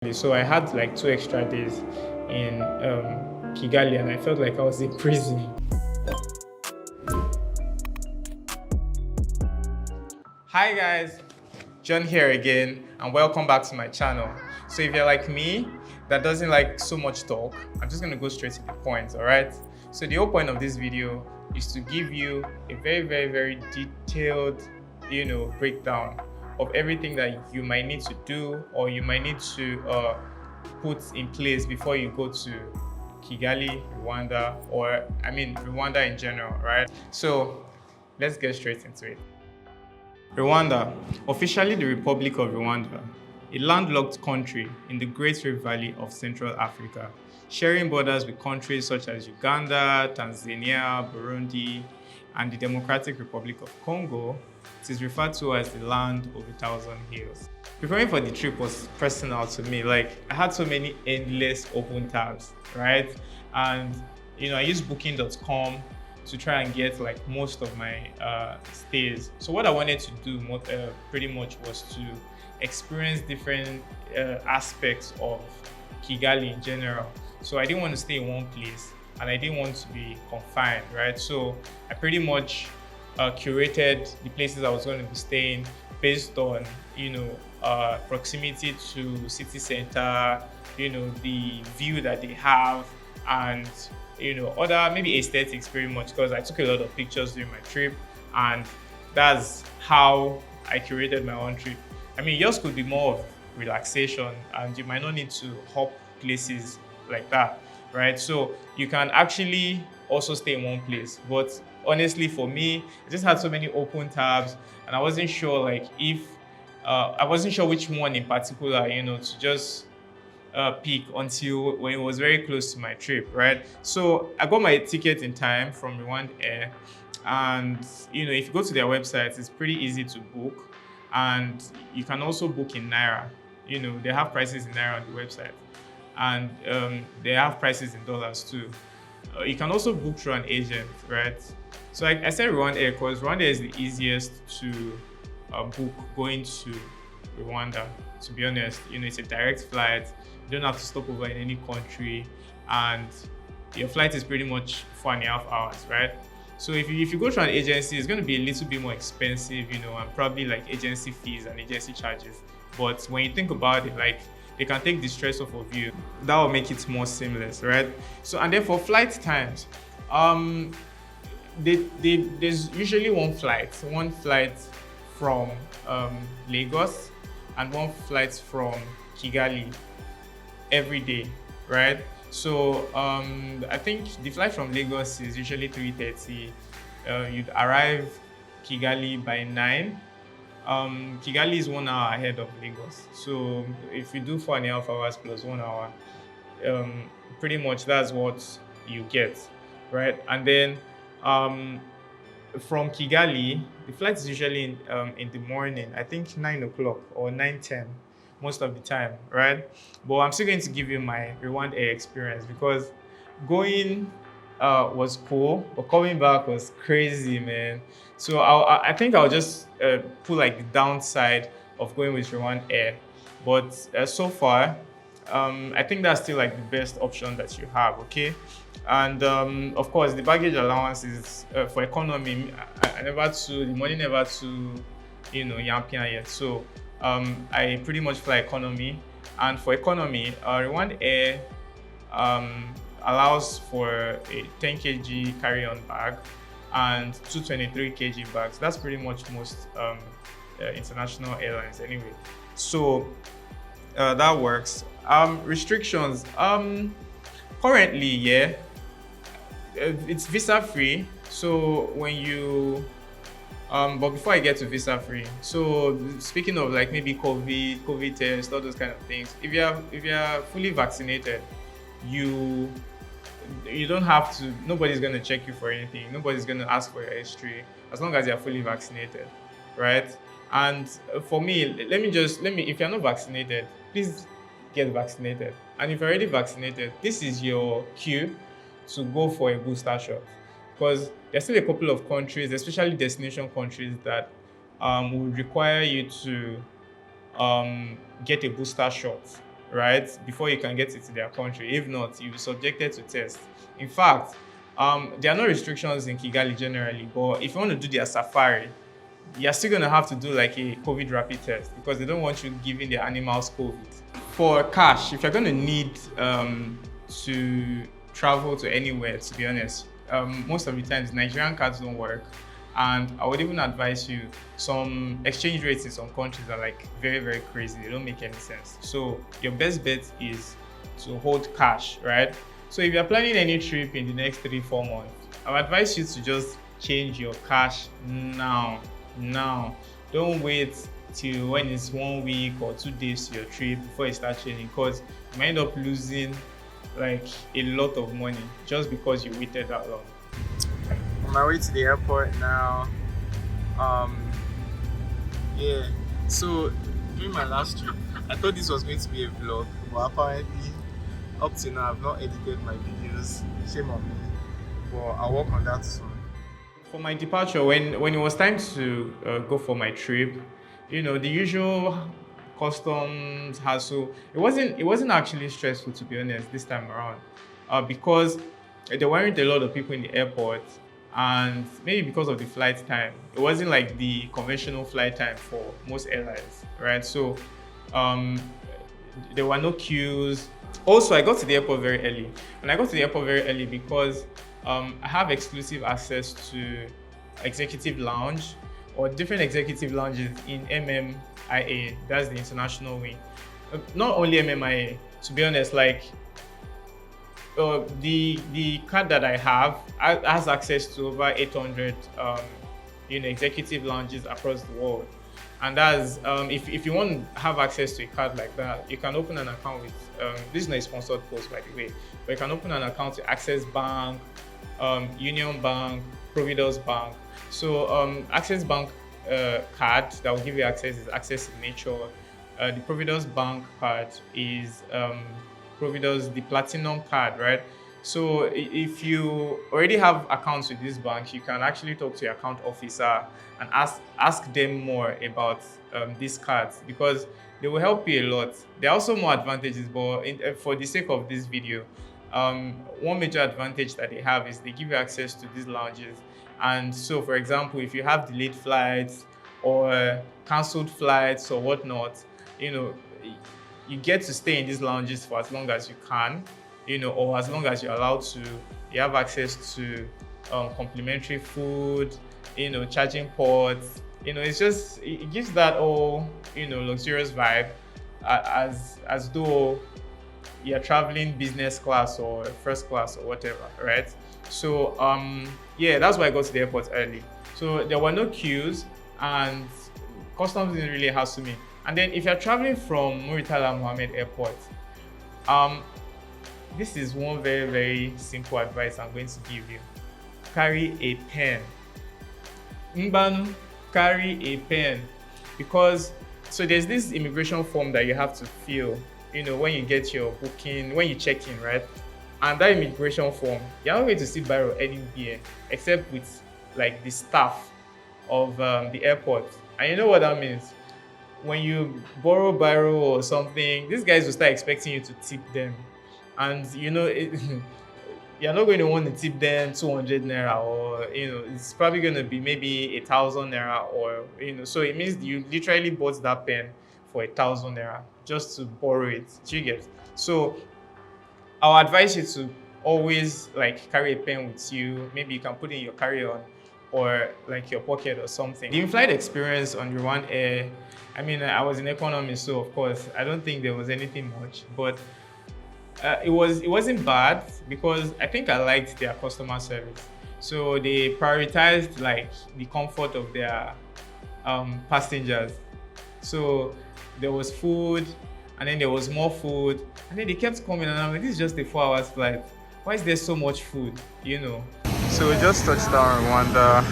So I had like 2 extra days in Kigali, and I felt like I was in prison. Hi guys, John here again, and welcome back to my channel. So if you're like me, that doesn't like so much talk, I'm just gonna go straight to the point, all right? So the whole point of this video is to give you a very detailed, breakdown of everything that you might need to do or you might need to put in place before you go to Kigali, Rwanda, or Rwanda in general, right? So let's get straight into it. Rwanda, officially the Republic of Rwanda, a landlocked country in the Great Rift Valley of Central Africa, sharing borders with countries such as Uganda, Tanzania, Burundi, and the Democratic Republic of Congo. It is referred to as the land of 1,000 hills. Preparing for the trip was personal to me. Like, I had so many endless open tabs, right? And I used booking.com to try and get like most of my stays. So what I wanted to do pretty much was to experience different aspects of Kigali in general. So I didn't want to stay in one place and I didn't want to be confined, right? So I pretty much curated the places I was going to be staying based on, proximity to city center, the view that they have, and other maybe aesthetics pretty much, because I took a lot of pictures during my trip, and that's how I curated my own trip. I mean, yours could be more of relaxation and you might not need to hop places like that, right? So you can actually also stay in one place. But honestly, for me, I just had so many open tabs and I wasn't sure which one in particular, to just peak until when it was very close to my trip, right? So I got my ticket in time from Rwanda Air, and if you go to their website, it's pretty easy to book, and you can also book in Naira. They have prices in Naira on the website, and they have prices in dollars too. You can also book through an agent, right? So I said Rwanda Air because Rwanda is the easiest to book going to Rwanda. To be honest, it's a direct flight. You don't have to stop over in any country, and your flight is pretty much 4.5 hours, right? So if you go through an agency, it's going to be a little bit more expensive, and probably like agency fees and agency charges. But when you think about it, like, they can take the stress off of you. That will make it more seamless, right? So, and then for flight times, there's usually one flight from Lagos and one flight from Kigali every day, right? So I think the flight from Lagos is usually 3:30. You'd arrive Kigali by 9. Kigali is 1 hour ahead of Lagos. So if you do 4.5 hours plus 1 hour, pretty much that's what you get, right? And then from Kigali, the flight is usually in the morning, I think 9 o'clock or 9:10 most of the time, right? But I'm still going to give you my Rwanda Air experience, because going was cool, but coming back was crazy, man. So I think I'll just put like the downside of going with Rwanda Air. But so far, I think that's still like the best option that you have, okay? And of course, the baggage allowance is for economy. The money never to, Yampian yet. So I pretty much fly economy. And for economy, Rwanda Air allows for a 10 kg carry-on bag and 223 kg bags. That's pretty much most international airlines anyway. So that works. Restrictions. Currently, yeah, it's visa free. So when you but before I get to visa free, so speaking of like maybe COVID test, all those kind of things, if you are fully vaccinated, you don't have to. Nobody's gonna check you for anything. Nobody's gonna ask for your history as long as you are fully vaccinated, right? And for me, if you're not vaccinated, please get vaccinated. And if you're already vaccinated, this is your cue to go for a booster shot, because there's still a couple of countries, especially destination countries, that would require you to get a booster shot right, before you can get into their country. If not, you'll be subjected to tests. In fact, there are no restrictions in Kigali generally, but if you want to do their safari, you're still going to have to do like a COVID rapid test because they don't want you giving the animals COVID. For cash, if you're going to need to travel to anywhere, to be honest, most of the times Nigerian cards don't work. And I would even advise you, some exchange rates in some countries are like very, very crazy. They don't make any sense. So your best bet is to hold cash, right? So if you're planning any trip in the next 3-4 months, I would advise you to just change your cash now. Don't wait till when it's 1 week or 2 days to your trip before you start changing, because you might end up losing like a lot of money just because you waited that long. On my way to the airport now. Yeah, so during my last trip, I thought this was going to be a vlog, but apparently up to now I've not edited my videos. Shame on me, but I'll work on that soon. For my departure, when it was time to go for my trip, the usual customs hassle, it wasn't actually stressful, to be honest, this time around, because there weren't a lot of people in the airport, and maybe because of the flight time, it wasn't like the conventional flight time for most airlines, right? So there were no queues. Also, I got to the airport very early. And I got to the airport very early because I have exclusive access to executive lounge or different executive lounges in MMIA. That's the international wing. Not only MMIA, to be honest, like the card that I have has access to over 800 executive lounges across the world. And that's if you want to have access to a card like that, you can open an account with this is not a sponsored post, by the way, but you can open an account to Access Bank, Union Bank, Providence Bank. So Access Bank card that will give you access is Access Signature. The Providence Bank card is Providence, the Platinum card, right? So if you already have accounts with this bank, you can actually talk to your account officer and ask them more about these cards, because they will help you a lot. There are also more advantages, but for the sake of this video, one major advantage that they have is they give you access to these lounges. And so, for example, if you have delayed flights or cancelled flights or whatnot, you get to stay in these lounges for as long as you can, or as long as you're allowed to. You have access to complimentary food, charging ports. It gives that all, luxurious vibe, as though you're traveling business class or first class or whatever, right? So yeah, that's why I got to the airport early. So there were no queues and customs didn't really hassle me. And then if you're traveling from Muritala Mohammed Airport, this is one very, very simple advice I'm going to give you. Carry a pen. Mbanu, carry a pen. Because, so there's this immigration form that you have to fill, when you get your booking, when you check in, right? And that immigration form, you're not going to see biro anywhere except with like the staff of the airport. And you know what that means? When you borrow biro or something, these guys will start expecting you to tip them. And you're not going to want to tip them 200 naira, or it's probably going to be maybe 1,000 naira, or so it means you literally bought that pen for 1,000 naira just to borrow it. Do you get? So I'll advise you to always like carry a pen with you. Maybe you can put it in your carry-on or like your pocket or something. The in-flight experience on Rwanda Air, I was in economy, so of course I don't think there was anything much, but it wasn't bad because I think I liked their customer service. So they prioritized like the comfort of their passengers. So there was food, and then there was more food, and then they kept coming, and I'm like, this is just a 4 hours flight. Why is there so much food? So we just touched down Rwanda,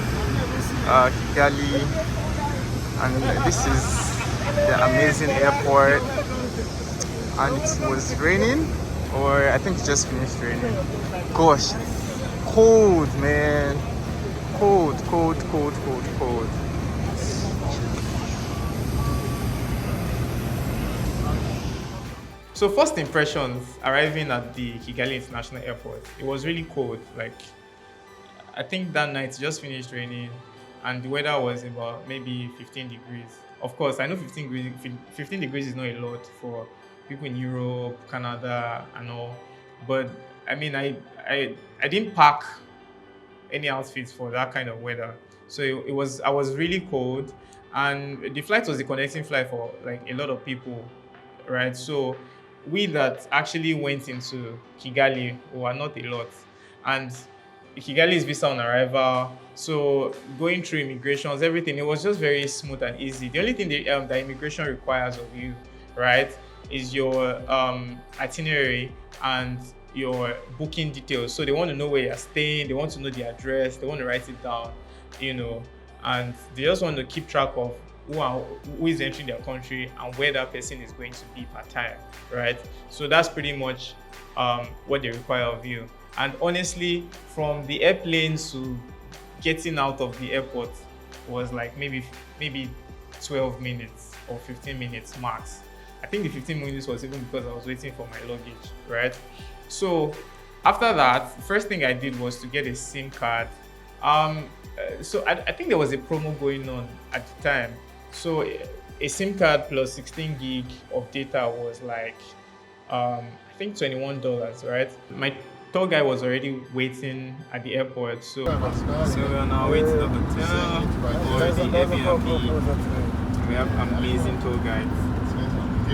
Kigali, and this is the amazing airport. And it was raining, or I think it just finished raining. Gosh, cold, man. Cold. So first impressions arriving at the Kigali International Airport, it was really cold. Like I think that night it just finished raining and the weather was about maybe 15 degrees. Of course, I know 15 degrees is not a lot for people in Europe, Canada and all. But I mean I didn't pack any outfits for that kind of weather. So it was I was really cold and the flight was the connecting flight for like a lot of people, right? So we that actually went into Kigali were not a lot. And Kigali is visa on arrival. So going through immigrations, everything, it was just very smooth and easy. The only thing that immigration requires of you, right, is your itinerary and your booking details. So they want to know where you're staying, they want to know the address, they want to write it down, and they just want to keep track of who is entering their country and where that person is going to be per time, right? So that's pretty much what they require of you. And honestly, from the airplane to getting out of the airport was like maybe 12 minutes or 15 minutes max. I think the 15 minutes was even because I was waiting for my luggage, right? So after that, first thing I did was to get a SIM card. So I think there was a promo going on at the time. So a SIM card plus 16 gig of data was like, I think $21, right? My tour guy was already waiting at the airport. So we are now waiting at the hotel or the Airbnb. We have amazing tour guides.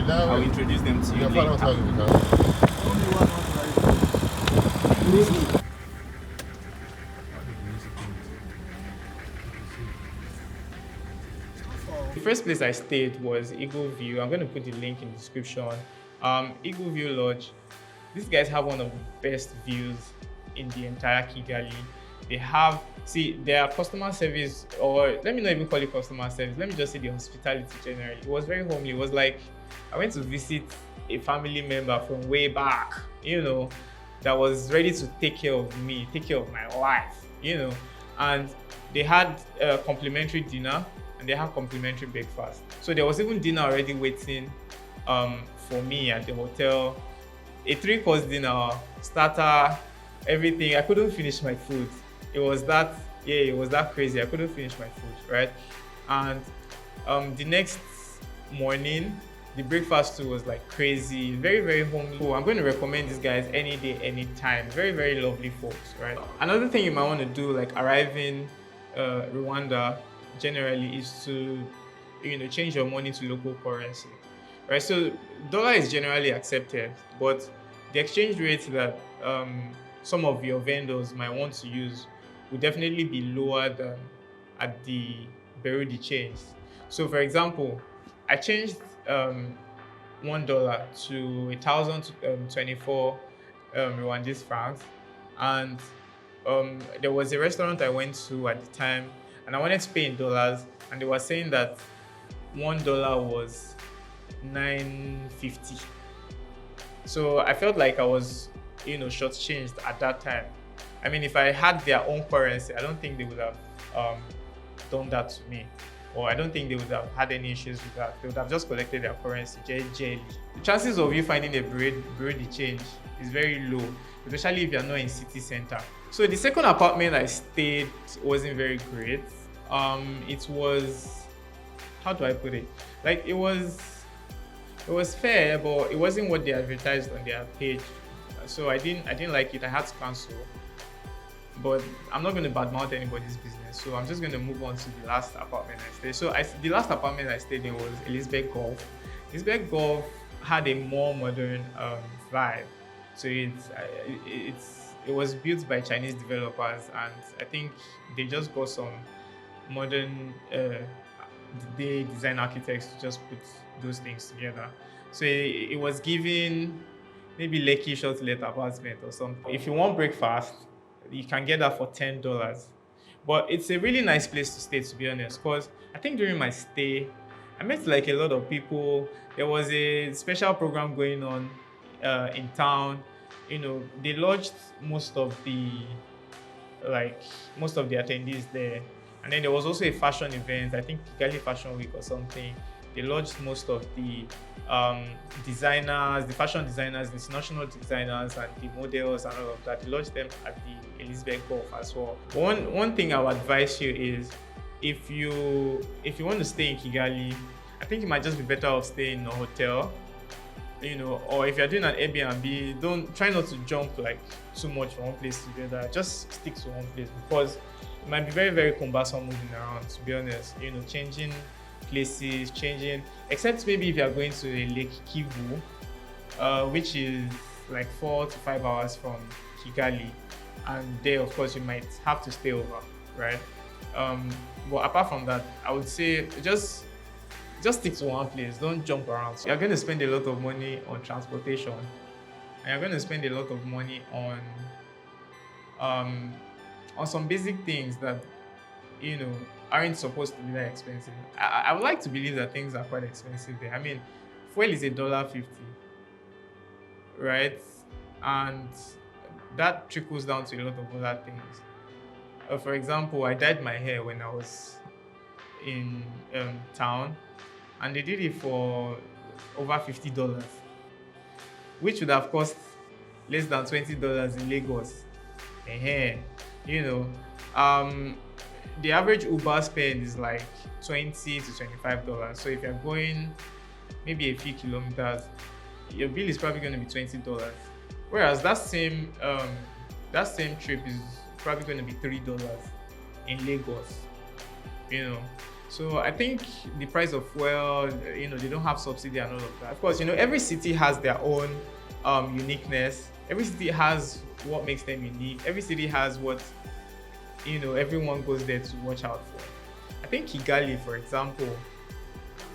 I'll introduce them to you later. The first place I stayed was Eagle View. I'm going to put the link in the description. Eagle View Lodge. These guys have one of the best views in the entire Kigali. They have, their customer service, or let me not even call it customer service, let me just say the hospitality generally. It was very homely. It was like I went to visit a family member from way back, that was ready to take care of me, take care of my life, and they had a complimentary dinner and they had complimentary breakfast. So there was even dinner already waiting for me at the hotel. A 3-course dinner, starter, everything. I couldn't finish my food. It was that crazy. I couldn't finish my food, right? And the next morning, the breakfast too was like crazy, very, very homely. So I'm going to recommend these guys any day, anytime. Very, very lovely folks, right? Another thing you might want to do, like arriving Rwanda generally, is to change your money to local currency. Right, so dollar is generally accepted, but the exchange rate that some of your vendors might want to use will definitely be lower than at the bureau de change. So, for example, I changed $1 to 1,024 Rwandese francs, and there was a restaurant I went to at the time, and I wanted to pay in dollars, and they were saying that $1 was 950. So I felt like I was, shortchanged at that time. I mean, if I had their own currency, I don't think they would have done that to me, or I don't think they would have had any issues with that. They would have just collected their currency jelly. The chances of you finding a bureau de change is very low, especially if you're not in city center. So the second apartment I stayed wasn't very great. It was, how do I put it? Like it was fair, but it wasn't what they advertised on their page. So I didn't like it. I had to cancel. But I'm not going to badmouth anybody's business. So I'm just going to move on to the last apartment I stayed. So the last apartment I stayed in was Elizabeth Gulf. Elizabeth Gulf had a more modern vibe. So it was built by Chinese developers, and I think they just got some modern design architects to just put those things together. So it was giving maybe Lekki short-let apartment or something. If you want breakfast, you can get that for $10. But it's a really nice place to stay, to be honest, because I think during my stay, I met like a lot of people. There was a special program going on in town. They lodged most of the attendees there. And then there was also a fashion event, I think Kigali Fashion Week or something. They lodged most of the designers, the fashion designers, the international designers, and the models and all of that. They lodged them at the Elizabeth Gulf as well. One thing I would advise you is if you want to stay in Kigali, I think it might just be better off staying in a hotel, or if you're doing an Airbnb, don't try not to jump like too much from one place to the other. Just stick to one place because it might be very, very cumbersome moving around, to be honest. Changing places, except maybe if you're going to a Lake Kivu, which is like 4 to 5 hours from Kigali, and there, of course, you might have to stay over, right? But apart from that, I would say just stick to one place. Don't jump around. You're going to spend a lot of money on transportation, and you're going to spend a lot of money on some basic things that aren't supposed to be that expensive. I would like to believe that things are quite expensive there. I mean, fuel is $1.50, right? And that trickles down to a lot of other things. For example, I dyed my hair when I was in town, and they did it for over $50, which would have cost less than $20 in Lagos. The average Uber spend is like $20 to $25. So if you're going maybe a few kilometers, your bill is probably going to be $20. Whereas that same trip is probably going to be $3 in Lagos. So I think the price of fuel, they don't have subsidy and all of that. Of course, every city has their own uniqueness. Every city has what makes them unique. Every city has what everyone goes there to watch out for. I think Kigali, for example,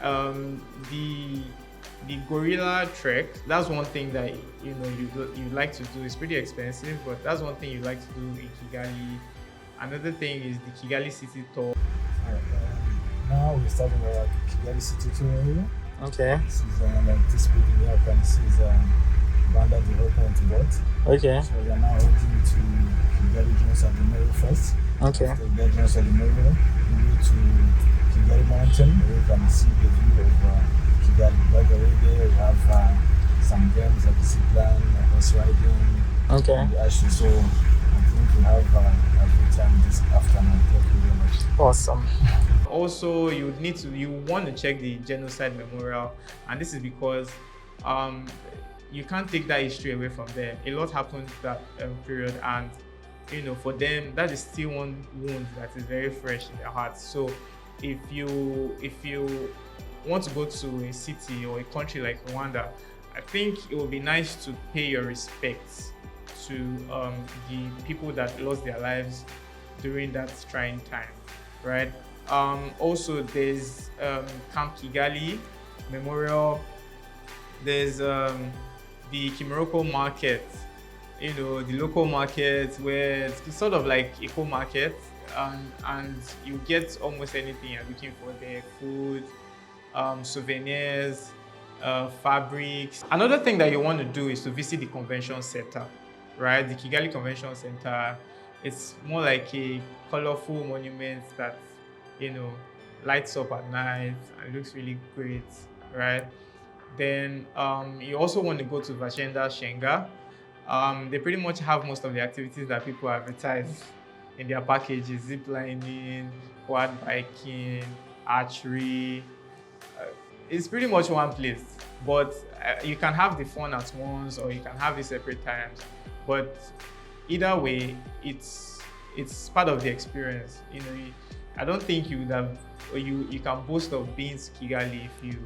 the gorilla trek, that's one thing that you like to do. It's pretty expensive, but that's one thing you like to do in Kigali. Another thing is the Kigali city tour. Now we're starting our Kigali city tour area. Okay. This is like this building here, you can see is Rwanda Development Board. Okay. So we are now heading to Kigali General Memorial first. Okay. After Kigali General Memorial, we go to Kigali Mountain where you can see the view of Kigali. By the way, there we have some games like zip line, horse riding. Okay. And actually, so I think we have a good time this afternoon. Thank you very much. Awesome. Also, you want to check the genocide memorial, and this is because you can't take that history away from them. A lot happened that period, and for them that is still one wound that is very fresh in their hearts. So if you want to go to a city or a country like Rwanda, I think it would be nice to pay your respects to the people that lost their lives during that trying time, right? Also, there's Camp Kigali Memorial. There's the Kimiroko Market, the local market where it's sort of like eco market, and you get almost anything you're looking for there: food, souvenirs, fabrics. Another thing that you want to do is to visit the convention center, right? The Kigali Convention Center. It's more like a colorful monument that lights up at night and looks really great, right? Then you also want to go to Vashenda Shenga. They pretty much have most of the activities that people advertise in their packages: zip lining, quad biking, archery. It's pretty much one place, but you can have the fun at once or you can have it separate times. But either way, it's part of the experience. I don't think you would have, or you can boast of being to Kigali if you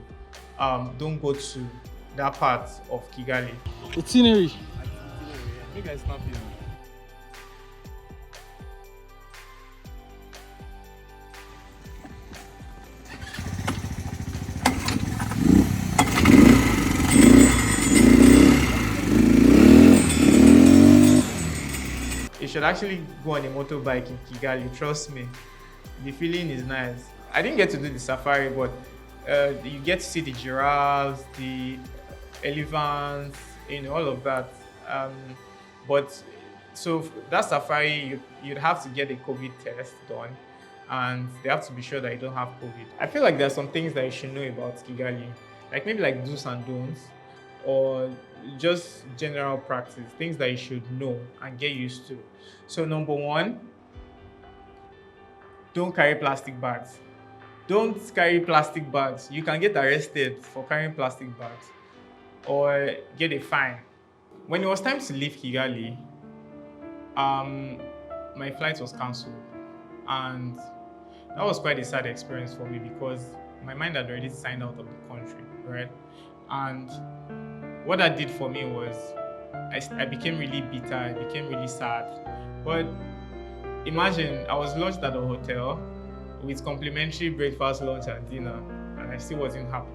don't go to that part of Kigali. Itinerary. You guys snap you. You should actually go on a motorbike in Kigali, trust me. The feeling is nice. I didn't get to do the safari, but you get to see the giraffes, the elephants, all of that. But so that safari, you'd have to get a COVID test done. and they have to be sure that you don't have COVID. I feel like there are some things that you should know about Kigali, like maybe like do's and don'ts, or just general practice, things that you should know and get used to. So number one, don't carry plastic bags. Don't carry plastic bags. You can get arrested for carrying plastic bags or get a fine. When it was time to leave Kigali, my flight was cancelled, and that was quite a sad experience for me because my mind had already signed out of the country, right? And what that did for me was I became really bitter, I became really sad. But imagine I was lodged at a hotel with complimentary breakfast, lunch, and dinner, and I still wasn't happy.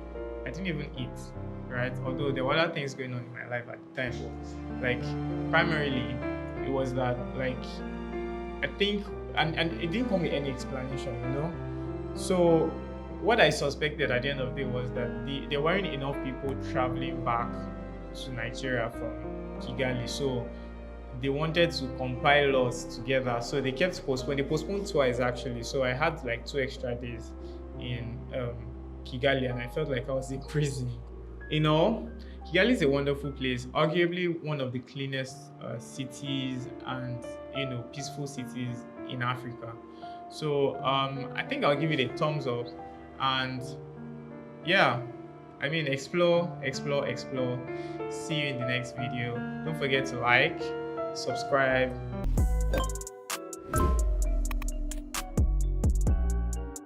I didn't even eat, right? Although there were other things going on in my life at the time. Like, primarily, it was that, like, I think, and it didn't come with any explanation, you know? So, what I suspected at the end of the day was that there weren't enough people traveling back to Nigeria from Kigali. So, they wanted to compile us together, so they kept postponing. They postponed twice actually, so I had like 2 extra days in Kigali, and I felt like I was in prison. You know, Kigali is a wonderful place, arguably one of the cleanest cities and peaceful cities in Africa. So I think I'll give it a thumbs up, and yeah, I mean, explore. See you in the next video. Don't forget to like, subscribe.